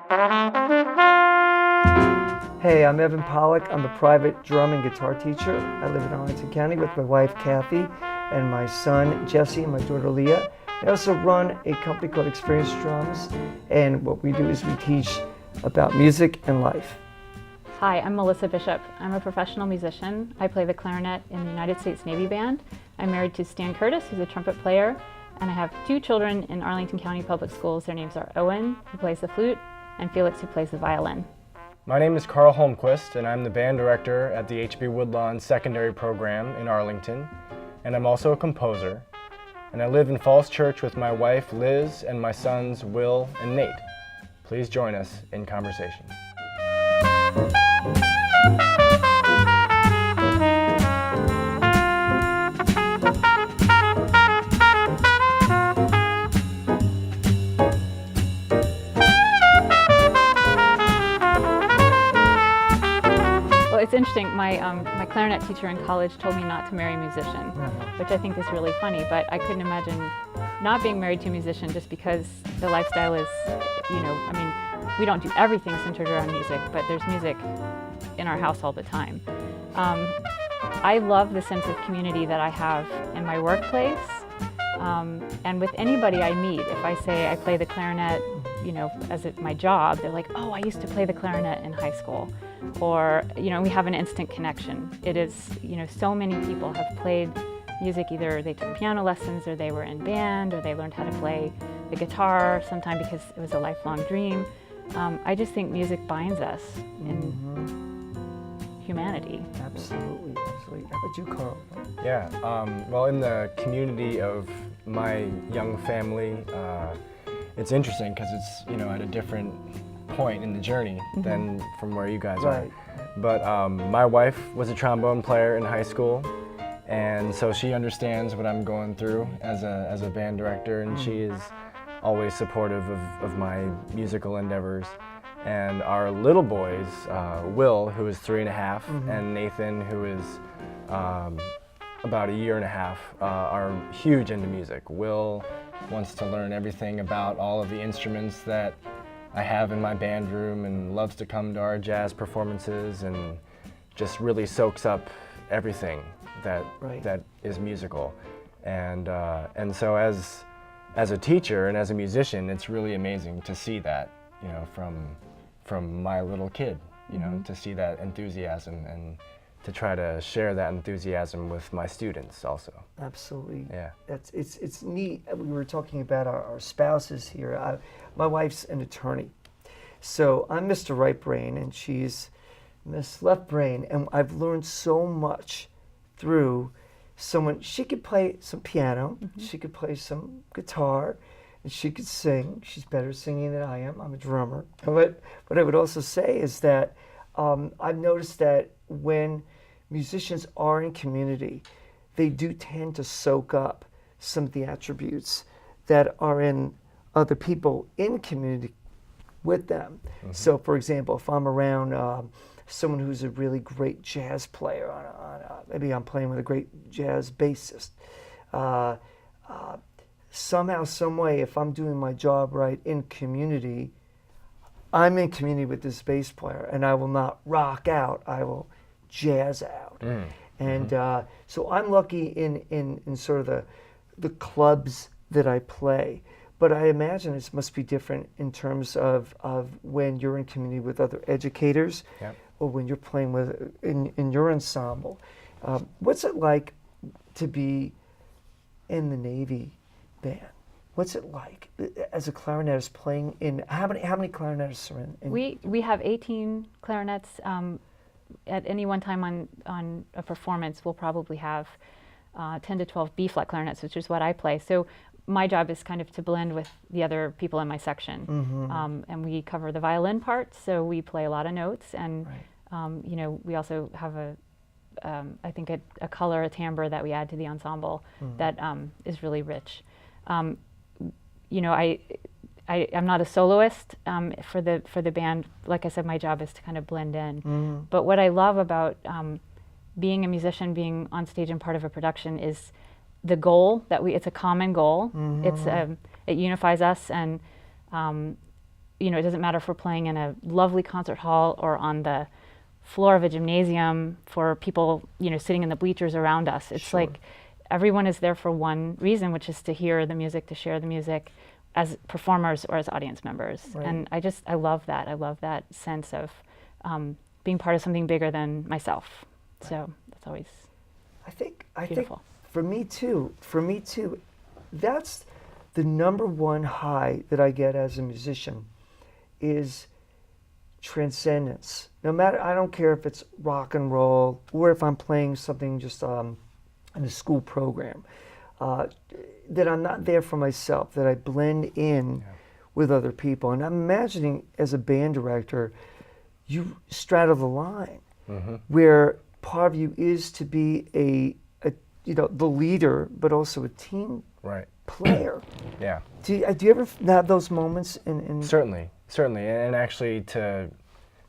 Hey, I'm Evan Pollack. I'm a private drum and guitar teacher. I live in Arlington County with my wife Kathy and my son Jesse and my daughter Leah. I also run a company called Experience Drums, and what we do is we teach about music and life. Hi, I'm Melissa Bishop. I'm a professional musician. I play the clarinet in the United States Navy Band. I'm married to Stan Curtis, who's a trumpet player, and I have two children in Arlington County Public Schools. Their names are Owen, who plays the flute, and Felix, who plays the violin. My name is Carl Holmquist, and I'm the band director at the H.B. Woodlawn Secondary Program in Arlington, and I'm also a composer. And I live in Falls Church with my wife Liz and my sons Will and Nate. Please join us in conversation. Well, it's interesting. My clarinet teacher in college told me not to marry a musician, which I think is really funny, but I couldn't imagine not being married to a musician just because the lifestyle is, I mean, we don't do everything centered around music, but there's music in our house all the time. I love the sense of community that I have in my workplace, and with anybody I meet. If I say I play the clarinet, as my job, they're like, oh, I used to play the clarinet in high school. Or, we have an instant connection. It is, so many people have played music, either they took piano lessons or they were in band or they learned how to play the guitar sometime because it was a lifelong dream. I just think music binds us in humanity. Absolutely, absolutely. How about you, Carl? Yeah, well, in the community of my young family, it's interesting because it's, at a different point in the journey than from where you guys are. But my wife was a trombone player in high school, and so she understands what I'm going through as a band director, and she is always supportive of my musical endeavors. And our little boys, Will, who is 3.5, and Nathan, who is about 1.5 years, are huge into music. Will wants to learn everything about all of the instruments that I have in my band room and loves to come to our jazz performances and just really soaks up everything that is musical. And so as a teacher and as a musician, it's really amazing to see that, from my little kid, to see that enthusiasm and to try to share that enthusiasm with my students also. Absolutely. Yeah. It's neat. We were talking about our spouses here. My wife's an attorney. So I'm Mr. Right Brain and she's Miss Left Brain. And I've learned so much through someone. She could play some piano, she could play some guitar, and she could sing. She's better singing than I am. I'm a drummer. But what I would also say is that I've noticed that when musicians are in community, they do tend to soak up some of the attributes that are in other people in community with them. So, for example, if I'm around someone who's a really great jazz player, maybe I'm playing with a great jazz bassist, somehow, some way, if I'm doing my job right in community, I'm in community with this bass player, and I will not rock out, I will jazz out. And so I'm lucky in sort of the clubs that I play. But I imagine it must be different in terms of when you're in community with other educators, or when you're playing with in your ensemble. What's it like to be in the Navy band? What's it like as a clarinetist playing in? How many clarinetists are in? We have 18 clarinets. At any one time on a performance, we'll probably have 10 to 12 B-flat clarinets, which is what I play. So my job is kind of to blend with the other people in my section. And we cover the violin part, so we play a lot of notes. And, we also have I think a color, a timbre that we add to the ensemble that is really rich. I'm not a soloist for the band. Like I said, my job is to kind of blend in. But what I love about being a musician, being on stage and part of a production is the goal that it's a common goal. It unifies us, and it doesn't matter if we're playing in a lovely concert hall or on the floor of a gymnasium for people, sitting in the bleachers around us. It's Sure. like everyone is there for one reason, which is to hear the music, to share the music as performers or as audience members. Right. And I love that. I love that sense of being part of something bigger than myself. So that's always I think beautiful. for me too, that's the number one high that I get as a musician is transcendence. No matter, I don't care if it's rock and roll or if I'm playing something just in a school program, that I'm not there for myself, that I blend in with other people. And I'm imagining as a band director, you straddle the line where part of you is to be the leader, but also a team player. Yeah. Do you ever have those moments in Certainly, and actually to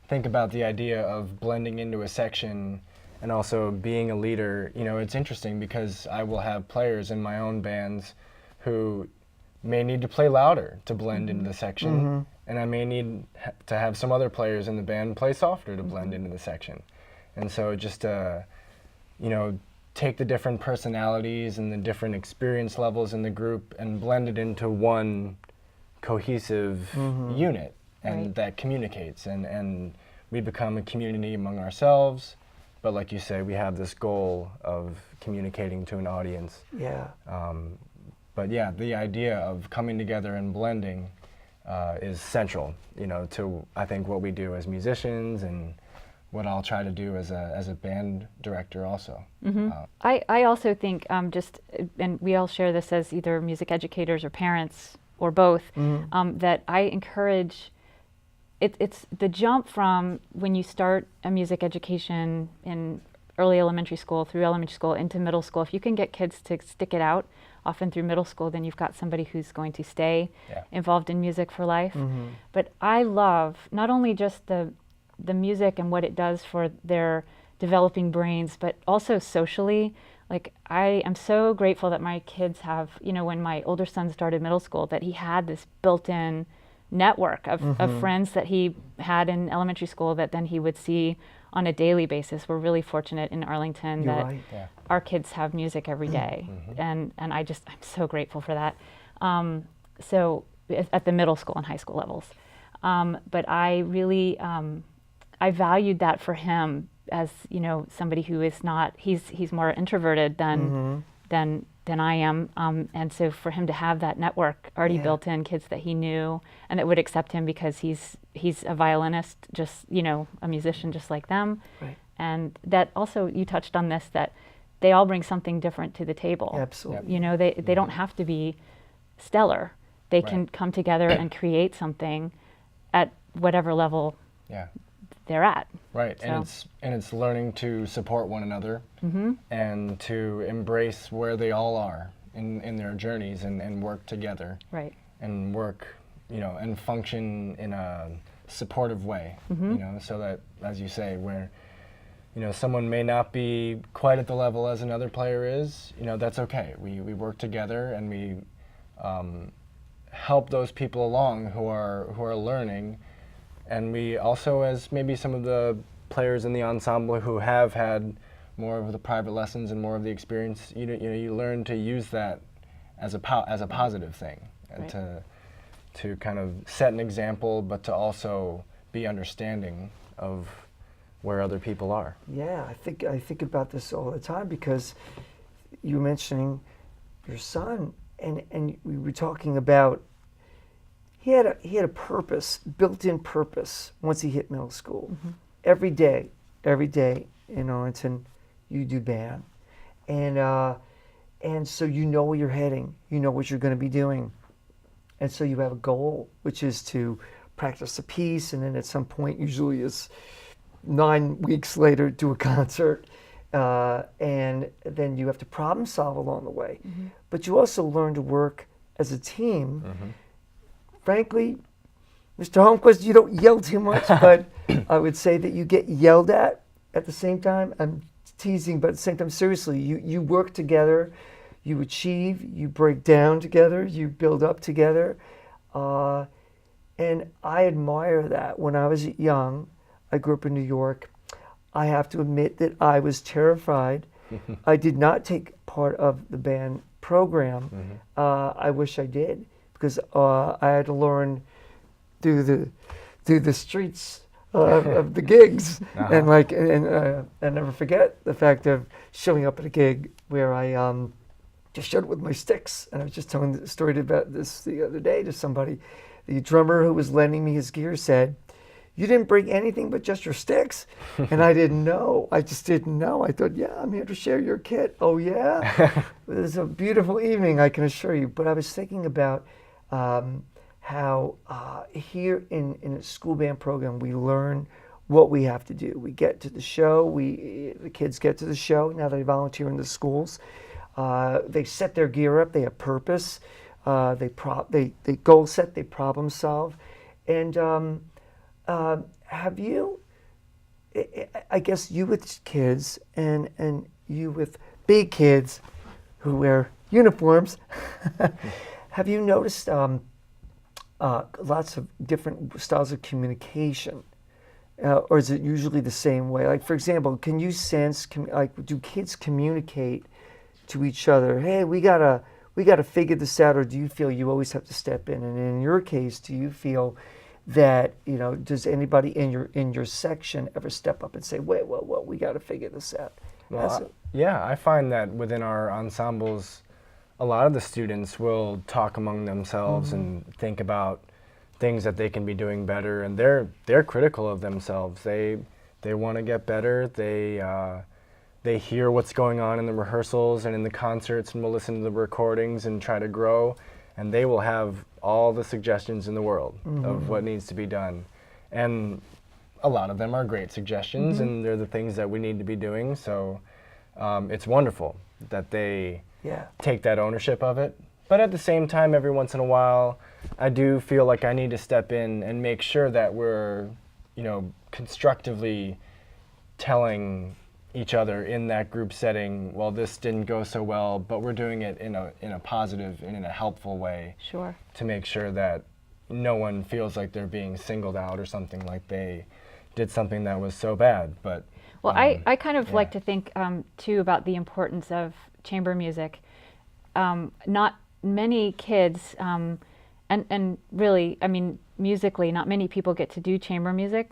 think about the idea of blending into a section and also being a leader, it's interesting because I will have players in my own bands who may need to play louder to blend into the section, and I may need to have some other players in the band play softer to blend into the section. And so just take the different personalities and the different experience levels in the group and blend it into one cohesive unit, and that communicates, and we become a community among ourselves. But like you say, we have this goal of communicating to an audience. Yeah. But yeah, the idea of coming together and blending is central, to I think what we do as musicians and what I'll try to do as a band director also. I also think and we all share this as either music educators or parents or both, that I encourage, it's the jump from when you start a music education in early elementary school through elementary school into middle school. If you can get kids to stick it out, often through middle school, then you've got somebody who's going to stay involved in music for life. But I love not only just the music and what it does for their developing brains, but also socially. Like, I am so grateful that my kids have, when my older son started middle school, that he had this built-in network of friends that he had in elementary school that then he would see on a daily basis. We're really fortunate in Arlington that our kids have music every day. And I'm so grateful for that. So at the middle school and high school levels. But I really, I valued that for him as, somebody who is not, he's more introverted than I am. And so for him to have that network already built in, kids that he knew and that would accept him because he's a violinist, just, a musician just like them. Right. And that also, you touched on this, that they all bring something different to the table. Absolutely. They don't have to be stellar. They can come together and create something at whatever level they're at. Right, So. and it's learning to support one another and to embrace where they all are in their journeys and work together. Right. And work, and function in a supportive way, so that, as you say, where, someone may not be quite at the level as another player is, that's okay. We work together and we help those people along who are learning. And we also, as maybe some of the players in the ensemble who have had more of the private lessons and more of the experience, you learn to use that as a positive thing, and to kind of set an example, but to also be understanding of where other people are. Yeah, I think about this all the time because you were mentioning your son, and we were talking about he had a purpose, built-in purpose once he hit middle school. Every day in Arlington, you do band, and so you know where you're heading, you know what you're going to be doing, and so you have a goal, which is to practice a piece, and then at some point, usually is 9 weeks later, do a concert, and then you have to problem solve along the way. But you also learn to work as a team. Frankly, Mr. Holmquist, you don't yell too much, but I would say that you get yelled at the same time. I'm teasing, but at the same time, seriously, you work together, you achieve, you break down together, you build up together. And I admire that. When I was young, I grew up in New York. I have to admit that I was terrified. I did not take part of the band program. I wish I did, because I had to learn through the streets of the gigs, and I never forget the fact of showing up at a gig where I just showed up with my sticks. And I was just telling the story about this the other day to somebody. The drummer who was lending me his gear said, "You didn't bring anything but just your sticks?" And I didn't know. I just didn't know. I thought, yeah, I'm here to share your kit. Oh, yeah? It was a beautiful evening, I can assure you. But I was thinking about how here in a school band program, we learn what we have to do. We get to the show. The kids get to the show. Now they volunteer in the schools. They set their gear up. They have purpose. They goal set. They problem solve. And have you, I guess you with kids and you with big kids who wear uniforms, have you noticed lots of different styles of communication? Or is it usually the same way? Like, for example, can you sense, do kids communicate to each other, hey, we gotta figure this out, or do you feel you always have to step in? And in your case, do you feel that, does anybody in your section ever step up and say, wait, well, we got to figure this out? Well, yeah, I find that within our ensembles, a lot of the students will talk among themselves and think about things that they can be doing better, and they're critical of themselves. They want to get better. They hear what's going on in the rehearsals and in the concerts, and will listen to the recordings and try to grow. And they will have all the suggestions in the world of what needs to be done. And a lot of them are great suggestions, and they're the things that we need to be doing. So it's wonderful that they take that ownership of it. But at the same time, every once in a while, I do feel like I need to step in and make sure that we're, constructively telling each other in that group setting, well, this didn't go so well, but we're doing it in a positive and in a helpful way. Sure. To make sure that no one feels like they're being singled out or something, like they did something that was so bad. But well, I kind of like to think too about the importance of chamber music. Not many kids, and really, I mean, musically, not many people get to do chamber music.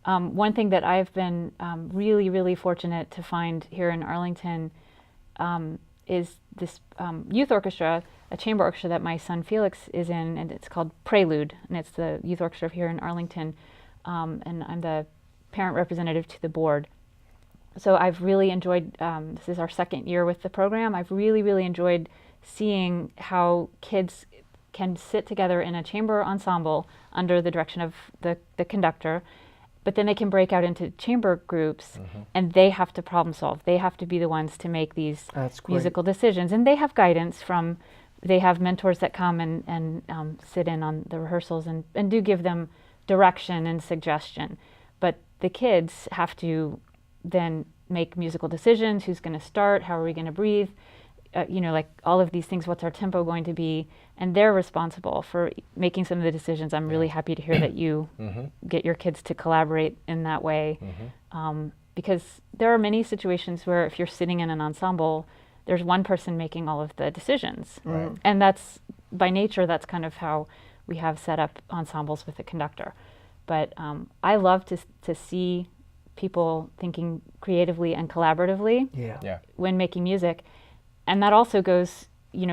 One thing that I've been really, really fortunate to find here in Arlington is this youth orchestra, a chamber orchestra that my son Felix is in, and it's called Prelude, and it's the youth orchestra here in Arlington, and I'm the parent representative to the board. So I've really enjoyed, this is our second year with the program, I've really, really enjoyed seeing how kids can sit together in a chamber ensemble under the direction of the conductor, but then they can break out into chamber groups, and they have to problem solve. They have to be the ones to make these musical decisions. And they have guidance they have mentors that come and sit in on the rehearsals and do give them direction and suggestion. But the kids have to then make musical decisions. Who's going to start? How are we going to breathe? Like all of these things, what's our tempo going to be? And they're responsible for making some of the decisions. I'm really happy to hear that you get your kids to collaborate in that way. Because there are many situations where if you're sitting in an ensemble, there's one person making all of the decisions. And that's, by nature, that's kind of how we have set up ensembles with the conductor. But I love to see people thinking creatively and collaboratively when making music. And that also goes,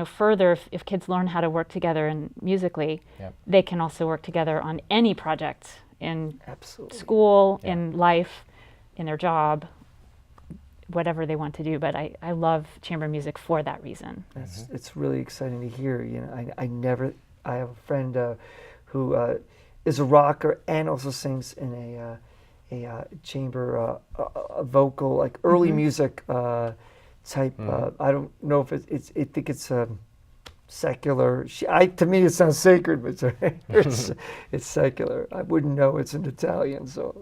further. If kids learn how to work together and musically, they can also work together on any project in school, in life, in their job, whatever they want to do. But I love chamber music for that reason. It's really exciting to hear. I have a friend who is a rocker and also sings in a chamber a vocal, like early music type. I don't know if I think it's secular. To me, it sounds sacred, but it's secular. I wouldn't know. It's in Italian, so.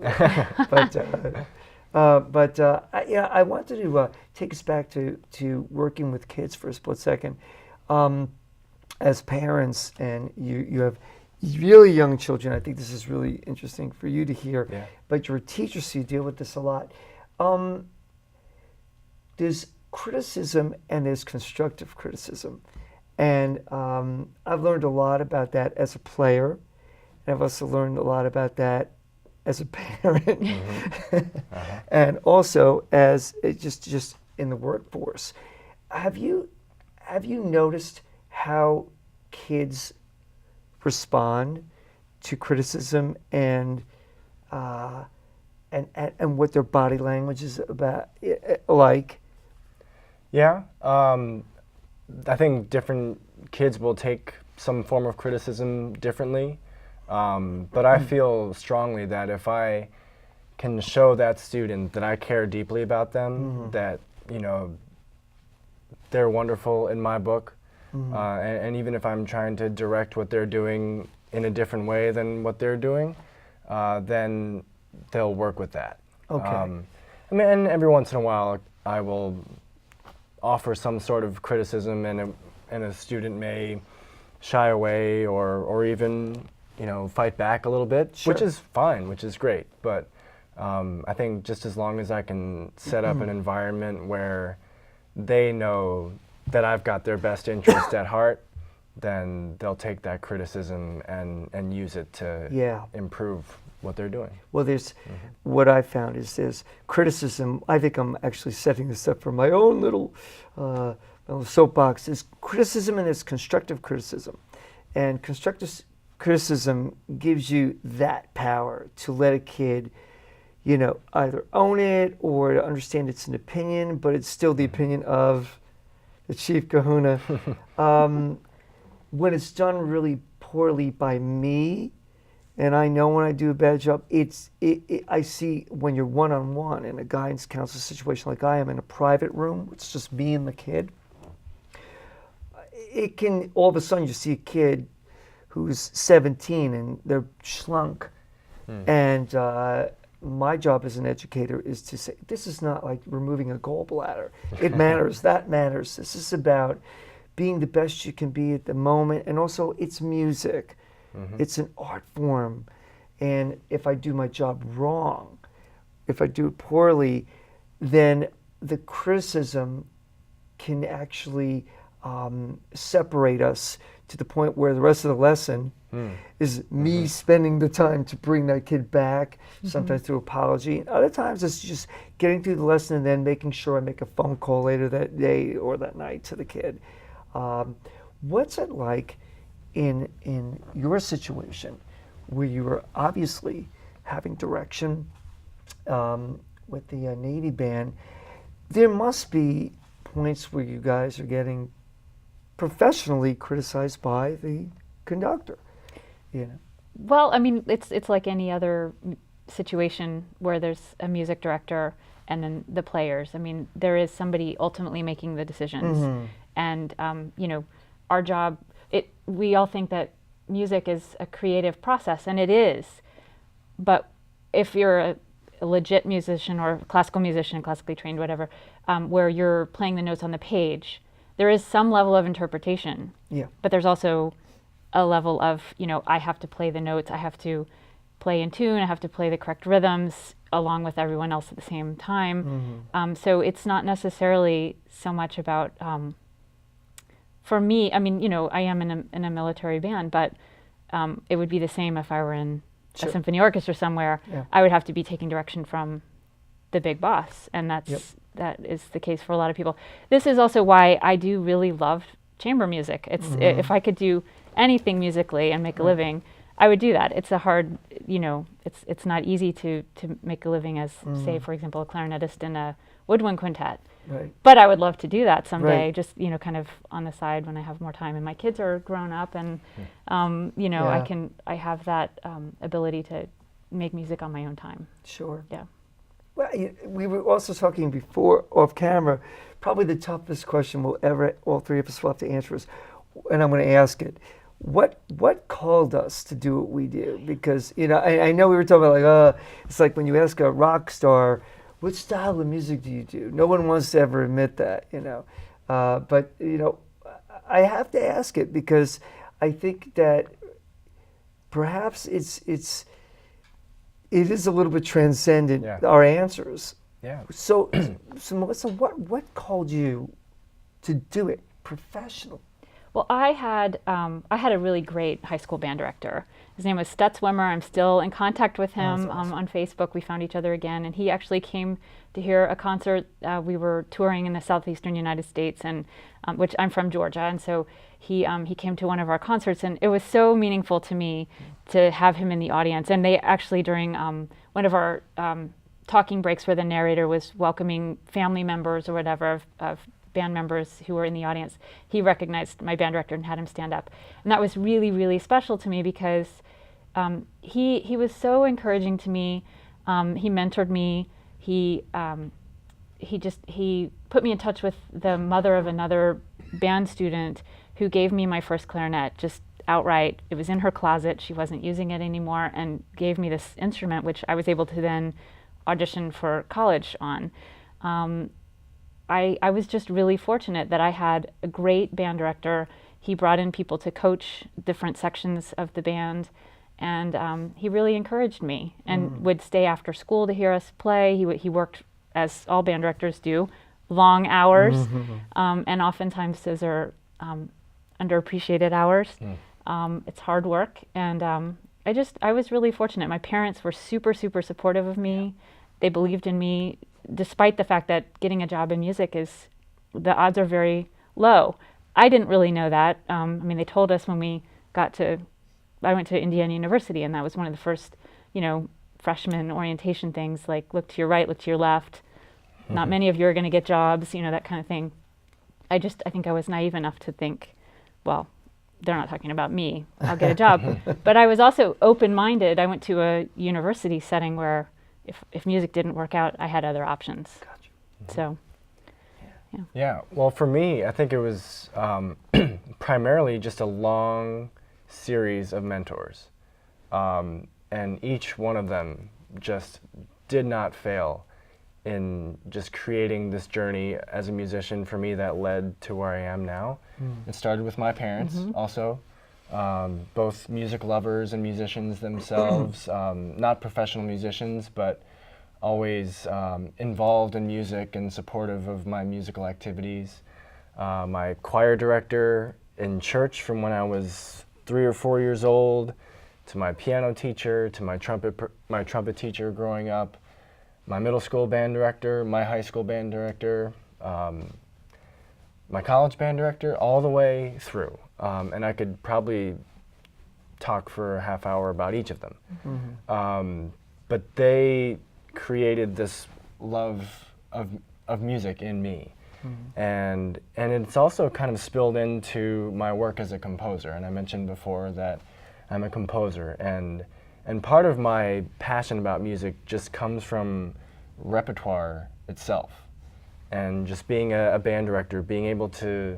I wanted to take us back to working with kids for a split second. As parents, and you have really young children. I think this is really interesting for you to hear. Yeah. But you're a teacher, so you deal with this a lot. There's criticism and there's constructive criticism. And I've learned a lot about that as a player. And I've also learned a lot about that as a parent. And also as just in the workforce. Have you noticed how kids respond to criticism and what their body language is about like? Yeah, I think different kids will take some form of criticism differently, but I feel strongly that if I can show that student that I care deeply about them, that, you know, they're wonderful in my book, and even if I'm trying to direct what they're doing in a different way than what they're doing, then they'll work with that. Okay. I mean, and every once in a while I will offer some sort of criticism, and a student may shy away or even, you know, fight back a little bit, Sure. which is fine, which is great. But I think just as long as I can set up an environment where they know that I've got their best interest at heart, then they'll take that criticism and use it to improve what they're doing. Well, there's what I found is there's criticism. I think I'm actually setting this up for my own little soapbox. There's criticism and there's constructive criticism. And constructive criticism gives you that power to let a kid, you know, either own it or to understand it's an opinion, but it's still the opinion of the chief kahuna. When it's done really poorly by me, and I know when I do a bad job, I see when you're one-on-one in a guidance counselor situation like I am in a private room, it's just me and the kid. It can, all of a sudden you see a kid who's 17 and they're schlunk. And my job as an educator is to say, this is not like removing a gallbladder. It matters, that matters. This is about being the best you can be at the moment. And also it's music. It's an art form. And if I do my job wrong, if I do it poorly, then the criticism can actually separate us to the point where the rest of the lesson is me spending the time to bring that kid back, sometimes through apology. Other times it's just getting through the lesson and then making sure I make a phone call later that day or that night to the kid. What's it like in your situation where you were obviously having direction with the Navy band? There must be points where you guys are getting professionally criticized by the conductor, you know. Well, I mean, it's like any other situation where there's a music director and then the players. I mean, there is somebody ultimately making the decisions, and you know, our job. We all think that music is a creative process, and it is. But if you're a legit musician or classical musician, classically trained, whatever, where you're playing the notes on the page, there is some level of interpretation. Yeah. But there's also a level of, you know, I have to play the notes, I have to play in tune, I have to play the correct rhythms along with everyone else at the same time. So it's not necessarily so much about, for me, I mean, you know, I am in a military band, but it would be the same if I were in a symphony orchestra somewhere. I would have to be taking direction from the big boss, and that is the case for a lot of people. This is also why I do really love chamber music. It's if I could do anything musically and make a living, I would do that. It's a hard, you know, it's not easy to make a living as, say, for example, a clarinetist in a woodwind quintet. Right. But I would love to do that someday, Right. just, you know, kind of on the side when I have more time and my kids are grown up, and you know, Yeah. I have that ability to make music on my own time. Sure. Yeah. Well, we were also talking before off camera. Probably the toughest question all three of us will have to answer is, and I'm going to ask it. What called us to do what we do? Because, you know, I know we were talking about like, it's like when you ask a rock star, what style of music do you do? No one wants to ever admit that, you know. But, you know, I have to ask it because I think that perhaps it is a little bit transcendent, Yeah. our answers. Yeah. So Melissa, what called you to do it professionally? Well, I had a really great high school band director. His name was Stutz Wimmer. I'm still in contact with him that's awesome. on Facebook. We found each other again, and he actually came to hear a concert. We were touring in the southeastern United States, and which I'm from Georgia, and so he came to one of our concerts, and it was so meaningful to me to have him in the audience. And they actually, during one of our talking breaks where the narrator was welcoming family members or whatever of band members who were in the audience, he recognized my band director and had him stand up. And that was really, really special to me because he was so encouraging to me. He mentored me. He put me in touch with the mother of another band student who gave me my first clarinet, just outright. It was in her closet. She wasn't using it anymore, and gave me this instrument, which I was able to then audition for college on. I was just really fortunate that I had a great band director. He brought in people to coach different sections of the band, and he really encouraged me and would stay after school to hear us play. He worked, as all band directors do, long hours, and oftentimes those are underappreciated hours. It's hard work, and I was really fortunate. My parents were super, super supportive of me. They believed in me, despite the fact that getting a job in music the odds are very low. I didn't really know that. I mean, they told us when I went to Indiana University, and that was one of the first, freshman orientation things, like look to your right, look to your left. Not many of you are going to get jobs, that kind of thing. I think I was naive enough to think, well, they're not talking about me, I'll get a job. But I was also open-minded. I went to a university setting where if music didn't work out, I had other options. Gotcha. So, Yeah, well, for me, I think it was primarily just a long series of mentors. And each one of them just did not fail in just creating this journey as a musician for me that led to where I am now. It started with my parents also, both music lovers and musicians themselves, not professional musicians, but always involved in music and supportive of my musical activities. My choir director in church from when I was 3 or 4 years old, to my piano teacher, to my trumpet teacher growing up, my middle school band director, my high school band director, my college band director, all the way through. And I could probably talk for a half hour about each of them. But they created this love of music in me. And it's also kind of spilled into my work as a composer. And I mentioned before that I'm a composer, and part of my passion about music just comes from repertoire itself, and just being a band director, being able to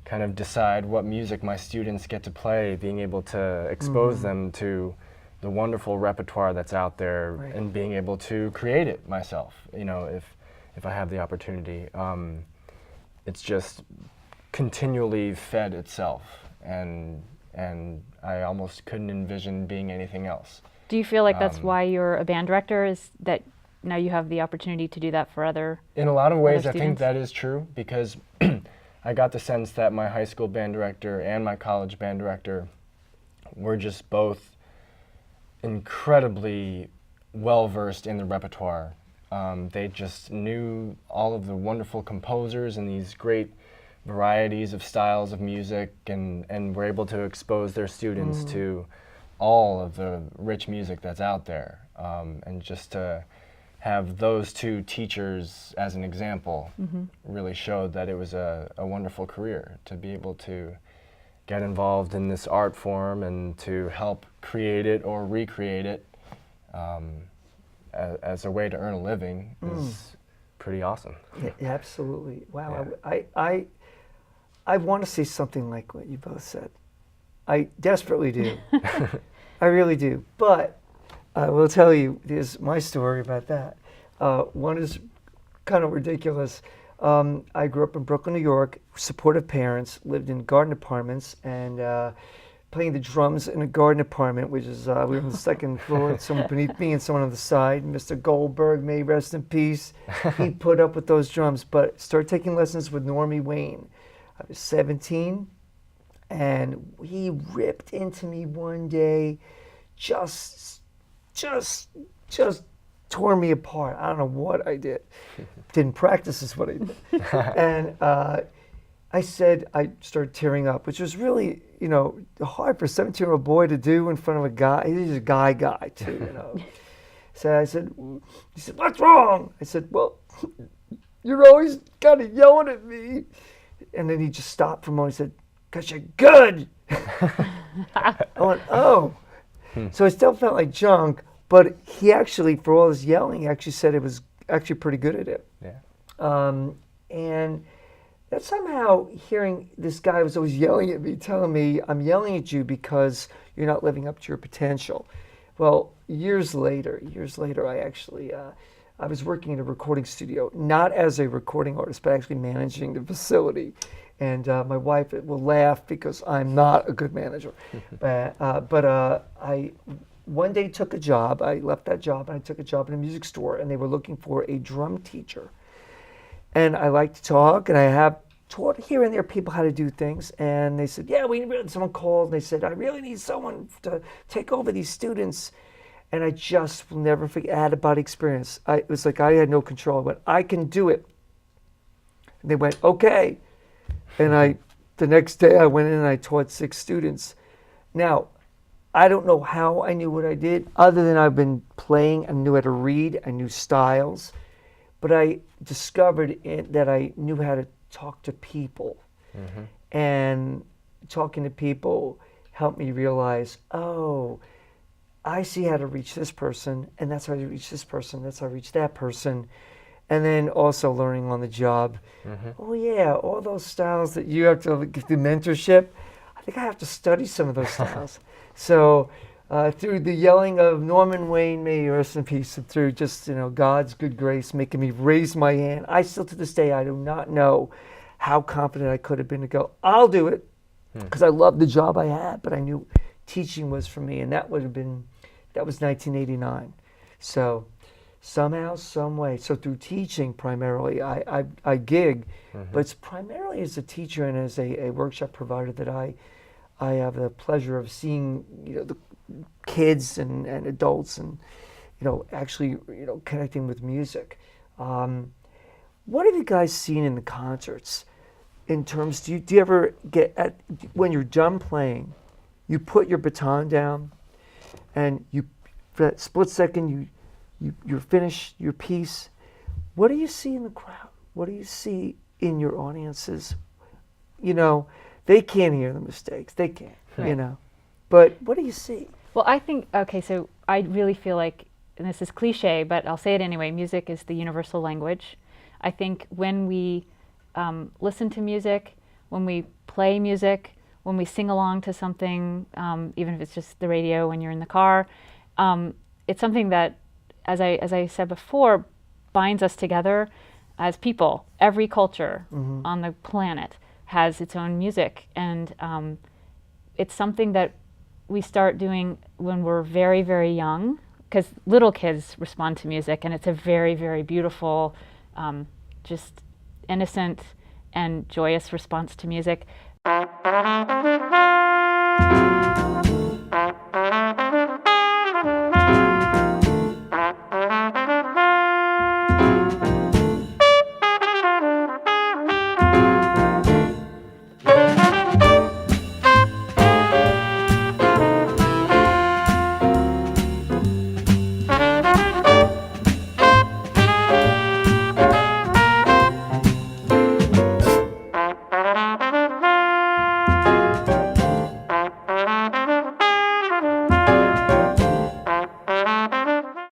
kind of decide what music my students get to play, being able to expose them to the wonderful repertoire that's out there, and being able to create it myself, if I have the opportunity. It's just continually fed itself, and I almost couldn't envision being anything else. do you feel like that's why you're a band director? Is that now you have the opportunity to do that for other? In a lot of ways, I think students? that is true, because I got the sense that my high school band director and my college band director were just both incredibly well-versed in the repertoire. They just knew all of the wonderful composers and these great varieties of styles of music, and were able to expose their students to all of the rich music that's out there. And just to have those two teachers as an example really showed that it was a wonderful career to be able to get involved in this art form and to help create it or recreate it as a way to earn a living is pretty awesome. Yeah, absolutely. Wow. Yeah. I want to say something like what you both said. I desperately do. I really do. But I will tell you, there's my story about that. One is kind of ridiculous. I grew up in Brooklyn, New York, supportive parents, lived in garden apartments, and playing the drums in a garden apartment, which is, we were on the second floor, someone beneath me and someone on the side. Mr. Goldberg, may he rest in peace. He put up with those drums, but started taking lessons with Normie Wayne. I was 17, and he ripped into me one day, just tore me apart. I don't know what I did. Didn't practice is what I did. And I started tearing up, which was really, hard for a 17-year-old boy to do in front of a guy. He's a guy too, So he said, "What's wrong?" I said, "Well, you're always kind of yelling at me." And then he just stopped for a moment and said, "'Cause you're good." I went, "Oh." So I still felt like junk, but he actually, for all his yelling, he actually said it was actually pretty good at it. Yeah. And that somehow hearing this guy was always yelling at me, telling me, "I'm yelling at you because you're not living up to your potential." Well, years later, I actually, I was working in a recording studio, not as a recording artist, but actually managing the facility. And my wife will laugh because I'm not a good manager. But I one day took a job. I left that job and I took a job in a music store, and they were looking for a drum teacher. And I like to talk, and I have taught here and there people how to do things. And they said, "Yeah, someone called and they said, I really need someone to take over these students." And I just will never forget, I had a body experience. It was like I had no control. I went, "I can do it." And they went, "Okay." And the next day I went in and I taught 6 students. Now, I don't know how I knew what I did, other than I've been playing. I knew how to read, I knew styles. But I discovered that I knew how to talk to people. Mm-hmm. And talking to people helped me realize, oh, I see how to reach this person, and that's how I reach this person, that's how I reach that person. And then also learning on the job. Mm-hmm. Oh yeah, all those styles that you have to give the mentorship, I think I have to study some of those styles. So through the yelling of Norman Wayne, may he rest in peace, and through just God's good grace making me raise my hand, I still to this day I do not know how confident I could have been to go, "I'll do it," because I loved the job I had, but I knew teaching was for me, and that was 1989. So somehow, some way, so through teaching primarily, I gig, but it's primarily as a teacher and as a workshop provider that I have the pleasure of seeing the kids and adults and actually connecting with music. What have you guys seen in the concerts? In terms, do you ever get when you're done playing, you put your baton down, and for that split second you're finished your piece? What do you see in the crowd? What do you see in your audiences? They can't hear the mistakes. They can't, But what do you see? Well, I think, okay, so I really feel like, and this is cliche, but I'll say it anyway, music is the universal language. I think when we listen to music, when we play music, when we sing along to something, even if it's just the radio when you're in the car, it's something that, as I said before, binds us together as people. Every culture on the planet has its own music, and it's something that we start doing when we're very, very young, because little kids respond to music, and it's a very, very beautiful, just innocent and joyous response to music.